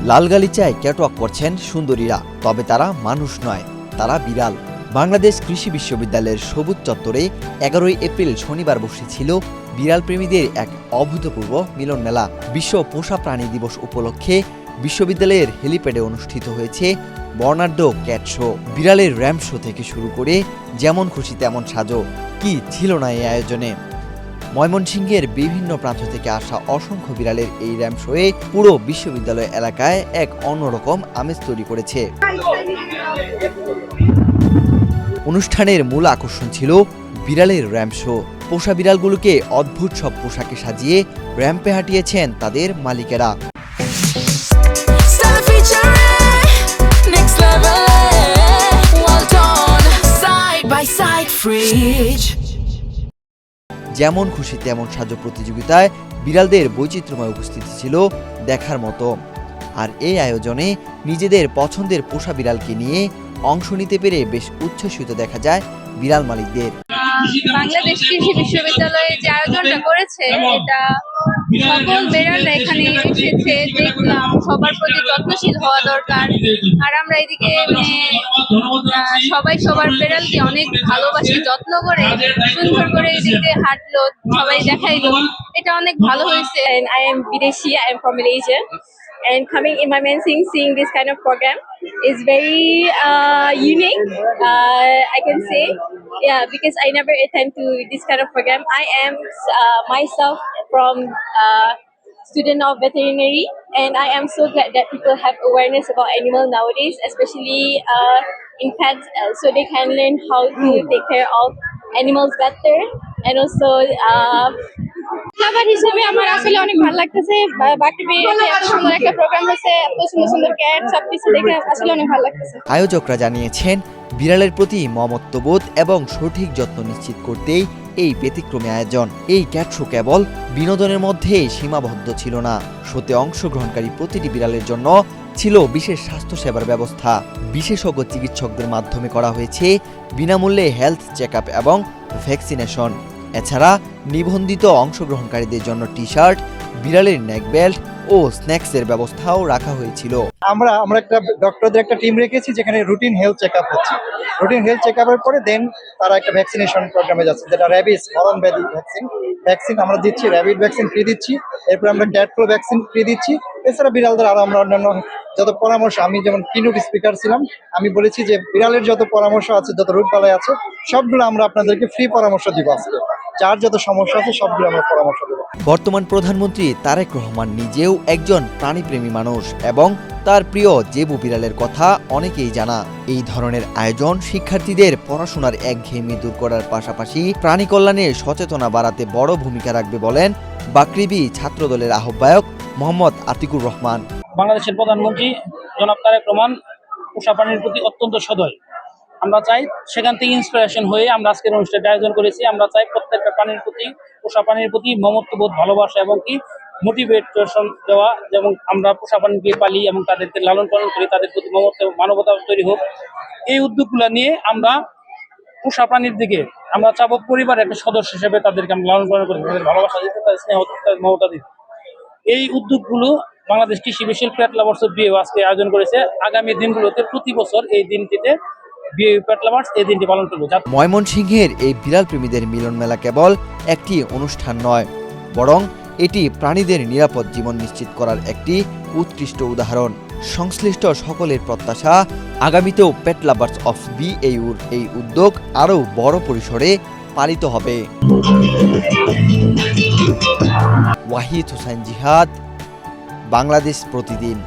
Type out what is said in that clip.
লাল গালিচায় catwalk করছেন সুন্দরীরা, তবে তারা মানুষ নয়, তারা বিড়াল। বাংলাদেশ কৃষি বিশ্ববিদ্যালয়ের সবুজ চত্বরে 11 এপ্রিল শনিবার বসেছিল বিড়াল প্রেমীদের এক অভূতপূর্ব মিলন মেলা। বিশ্ব পোষা প্রাণী দিবস উপলক্ষে বিশ্ববিদ্যালয়ের হেলিপ্যাডে অনুষ্ঠিত হয়েছে বর্ণাঢ্য ক্যাট শো। বিড়ালের র্যাম্প শো থেকে শুরু করে যেমন খুশি তেমন সাজো, কি ছিল না এই আয়োজনে। ময়মনসিংহের বিভিন্ন প্রান্ত থেকে আসা অসংখ্য বিড়ালের এই র্যাম্প শোয়ে পুরো বিশ্ববিদ্যালয় এলাকায় এক অন্যরকম আমেজ তৈরি করেছে। অনুষ্ঠানের মূল আকর্ষণ ছিল বিড়ালের র্যাম্প শো। পোষা বিড়ালগুলোকে অদ্ভুত সব পোশাকে সাজিয়ে র্যাম্পে হাঁটিয়েছেন তাদের মালিকেরা। যেমন খুশি তেমন সাজো প্রতিযোগিতায় বিড়ালদের বৈচিত্র্যময় উপস্থিতি ছিল দেখার মতো। আর এই আয়োজনে নিজেদের পছন্দের পোষা বিড়ালকে নিয়ে অংশ নিতে পেরে বেশ উচ্ছ্বসিত দেখা যায় বিড়াল মালিকদের। বাংলাদেশ কৃষি বিশ্ববিদ্যালয়ে যে আয়োজনটা করেছে, এটা সকল বিড়ালরা এখানে এসেছে, দেখলাম সবার প্রতি যত্নশীল হওয়া দরকার। আর আমরা এদিকে সবাই সবার বিড়ালকে অনেক ভালোবাসে, যত্ন করে সুন্দর করে এদিকে হাঁটলো, সবাই দেখাইলো, এটা অনেক ভালো হয়েছে। I am Videshi, I am from Malaysia, and coming in Mymensingh, seeing this kind of program is very unique, I can say. Yeah, because I never attend to this kind of program. I am myself from student of veterinary, and I am so glad that people have awareness about animal nowadays, especially in pets, so they can learn how to take care of animals better, and also হিসেবে আমার আসলে অনেক ভালো লাগতেছে। বাকি এত সুন্দর একটা প্রোগ্রাম হয়েছে, এত সুন্দর সুন্দর ক্যাট, সবকিছু দেখে আসলে অনেক ভালো লাগতেছে। আয়োজকরা জানিয়েছেন, বিড়ালের প্রতি মমত্ববোধ এবং সঠিক যত্ন নিশ্চিত করতেই এই ব্যতিক্রমী আয়োজন। এই ক্যাট শো কেবল বিনোদনের মধ্যে সীমাবদ্ধ ছিল না, শোতে অংশগ্রহণকারী প্রতিটি বিড়ালের জন্য ছিল বিশেষ স্বাস্থ্যসেবার ব্যবস্থা। বিশেষজ্ঞ চিকিৎসকদের মাধ্যমে করা হয়েছে বিনামূল্যে হেলথ চেকআপ এবং ভ্যাকসিনেশন। এছাড়া নিবন্ধিত অংশগ্রহণকারীদের জন্য টি শার্ট, বিড়ালের নেক বেল্ট ও স্ন্যাক্সের ব্যবস্থাও রাখা হয়েছিল। আমরা একটা ডক্টরদের একটা টিম রেখেছি, যেখানে রুটিন হেলথ চেকআপ হচ্ছে। রুটিন হেলথ চেকআপের পরে দেন তারা একটা ভ্যাকসিনেশন প্রোগ্রামে যাচ্ছে, যেটা র্যাবিস মরণ ব্যাধি ভ্যাকসিন আমরা দিচ্ছি, র্যাবিড ভ্যাকসিন ফ্রি দিচ্ছি, এরপর আমরা ক্যাট ফ্লু ভ্যাকসিন ফ্রি দিচ্ছি। এছাড়া বিড়ালদের আরো আমরা অন্যান্য যত পরামর্শ, আমি যেমন কিনোট স্পিকার ছিলাম, আমি বলেছি যে বিড়ালের যত পরামর্শ আছে, যত রোগবালাই আছে, সবগুলো আমরা আপনাদেরকে ফ্রি পরামর্শ দিব। আজকে যার যত সমস্যা আছে সবগুলো আমরা পরামর্শ দেব। বর্তমান প্রধানমন্ত্রী তারেক রহমান নিজেও একজন প্রাণীপ্রেমী মানুষ এবং তার প্রিয় জেবু বিড়ালের কথা অনেকেই জানা। এই ধরনের আয়োজন শিক্ষার্থীদের পড়াশোনার একঘেয়েমি দূর করার পাশাপাশি প্রাণী কল্যাণে সচেতনা বাড়াতে বড় ভূমিকা রাখবে বলেন বাকৃবি ছাত্রদলের আহ্বায়ক মোহাম্মদ আতিকুর রহমান। বাংলাদেশের প্রধানমন্ত্রী জনাব তারেক রহমান পোষা প্রাণীর প্রতি অত্যন্ত সদয়। আমরা চাই সেখান থেকে ইন্সপিরেশন হয়ে আমরা আজকের অনুষ্ঠানটি আয়োজন করেছি। আমরা চাই প্রত্যেকটা প্রাণীর প্রতি, পোষা প্রাণীর প্রতি মমত্ববোধ, ভালোবাসা এবং কি মোটিভেশন দেওয়া, যেমন আমরা পোষা প্রাণীকে পালি এবং তাদেরকে লালন পালন করি, তাদের প্রতি মানবতা তৈরি হোক। এই উদ্যোগগুলো নিয়ে আমরা পোষা প্রাণীর দিকে আমরা চাবো পরিবারের একটা সদস্য হিসেবে তাদেরকে আমরা লালন পালন করি, তাদের ভালোবাসা দিতে, তাদের স্নেহ, তাদের মমতা দিতে। এই উদ্যোগগুলো বাংলাদেশ কৃষি বিশ্ববিদ্যালয় পেট লাভার্স বিএও আজকে আয়োজন করেছে। আগামী দিনগুলোতে প্রতি বছর এই দিনটিতে এই দিনটি পালন করবে। ময়মনসিংহের এই বিড়াল প্রেমীদের মিলন মেলা কেবল একটি অনুষ্ঠান নয়, বরং এটি প্রাণীদের নিরাপদ জীবন নিশ্চিত করার একটি উৎকৃষ্ট উদাহরণ। সংশ্লিষ্ট সকলের প্রত্যাশা, আগামীতেও পেট লাভার্স অফ বিএইউর এই উদ্যোগ আরও বড় পরিসরে পালিত হবে। ওয়াহিদ হোসেন জিহাদ, বাংলাদেশ প্রতিদিন।